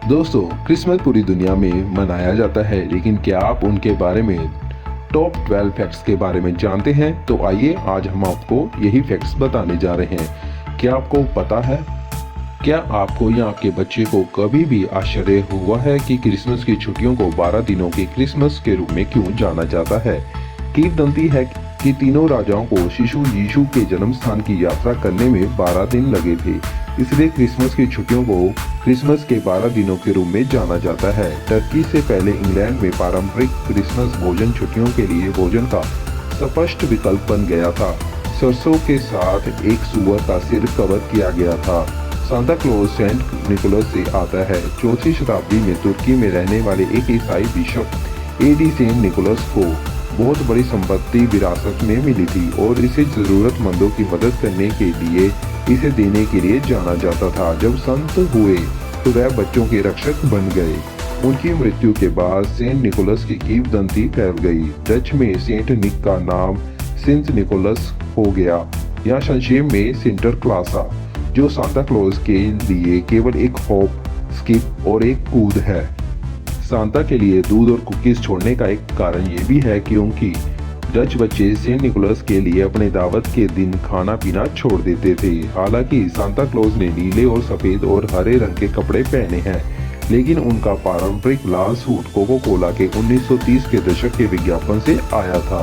दोस्तों, क्रिसमस पूरी दुनिया में मनाया जाता है, लेकिन क्या आप उनके बारे में टॉप 12 फैक्ट्स के बारे में जानते हैं? तो आइए आज हम आपको यही फैक्ट्स बताने जा रहे हैं। क्या आपको पता है, क्या आपको या आपके बच्चे को कभी भी आश्चर्य हुआ है कि क्रिसमस की छुट्टियों को 12 दिनों के क्रिसमस के रूप में क्यों जाना जाता है? किंवदंती है कि तीनों राजाओं को शिशु यीशु के जन्म स्थान की यात्रा करने में 12 दिन लगे थे, इसलिए क्रिसमस की छुट्टियों को क्रिसमस के 12 दिनों के रूप में जाना जाता है। टर्की से पहले इंग्लैंड में पारंपरिक क्रिसमस भोजन छुट्टियों के लिए भोजन का स्पष्ट विकल्प बन गया था। सरसों के साथ एक सूअर का सिर कवर किया गया था। सांता क्लॉज सेंट निकोलस से आता है। 4वीं शताब्दी में तुर्की में रहने वाले एक ईसाई बिशप एडी सेंट निकोलस को बहुत बड़ी संपत्ति विरासत में मिली थी और इसे जरूरतमंदों की मदद करने के लिए इसे देने के लिए जाना जाता था। जब संत हुए तो वह बच्चों के रक्षक बन गए। उनकी मृत्यु के बाद सेंट निकोलस की किंवदंती फैल गई। डच में सेंट निक का नाम सेंट निकोलस हो गया, या संक्षेप में सिंटरक्लासा, जो सांता क्लॉज के लिए केवल एक हॉप, स्किप और एक कूद है। सांता के लिए दूध और कुकीज छोड़ने का एक कारण ये भी है क्योंकि डच बच्चे सेंट निकोलस के लिए अपने दावत के दिन खाना पीना छोड़ देते थे। हालांकि सांता क्लॉज ने नीले और सफेद और हरे रंग के कपड़े पहने हैं, लेकिन उनका पारंपरिक लाल सूट कोको कोला के 1930 के दशक के विज्ञापन से आया था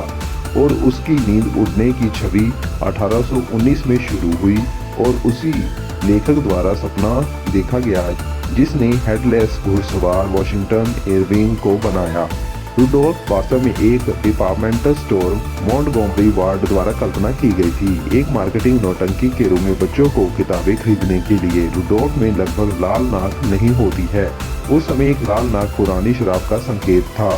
और उसकी नींद उड़ने की छवि 1819 में शुरू हुई और उसी लेखक द्वारा सपना देखा गया जिसने हेडलेस घुड़सवार वाशिंगटन इरविंग को बनाया। रूडोल्फ वास्तव में एक डिपार्टमेंटल स्टोर मॉन्टगोमरी वार्ड द्वारा कल्पना की गई थी, एक मार्केटिंग नौटंकी के रूप में बच्चों को किताबें खरीदने के लिए। रूडोल्फ में लगभग लाल नाक नहीं होती है। उस समय एक लाल नाक पुरानी शराब का संकेत था।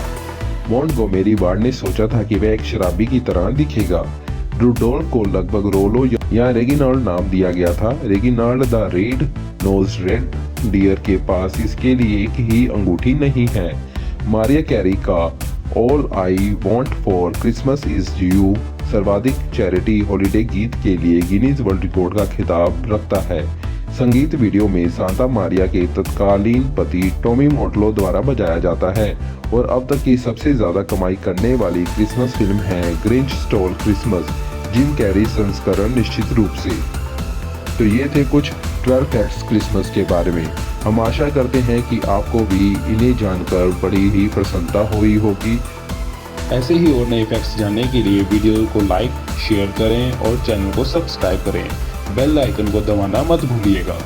मॉन्टगोमेरी वार्ड ने सोचा था कि वह एक शराबी की तरह दिखेगा। रूडोल्फ को लगभग रोलो या रेगिनाल्ड नाम दिया गया था। Reginald the red nose red deer के पास इसके लिए एक ही अंगूठी नहीं है। मारिया कैरी का all I want for Christmas is you सर्वाधिक चैरिटी हॉलिडे गीत के लिए गिनीज वर्ल्ड रिकॉर्ड का खिताब रखता है। संगीत वीडियो में सांता मारिया के तत्कालीन पति टॉमी मोटलो द्वारा बजाया जाता है और अब तक की सबसे ज्यादा कमाई करने वाली क्रिसमस फिल्म है Grinch stole Christmas, Jim Carrey संस्करण निश्चित रूप से। तो ये थे कुछ 12 फैक्ट्स क्रिसमस के बारे में। हम आशा करते हैं कि आपको भी इन्हें जानकर बड़ी ही प्रसन्नता हुई होगी। ऐसे ही और नए फैक्ट्स जानने के लिए वीडियो को लाइक, शेयर करें और चैनल को सब्सक्राइब करें। बेल आइकन को दबाना मत भूलिएगा।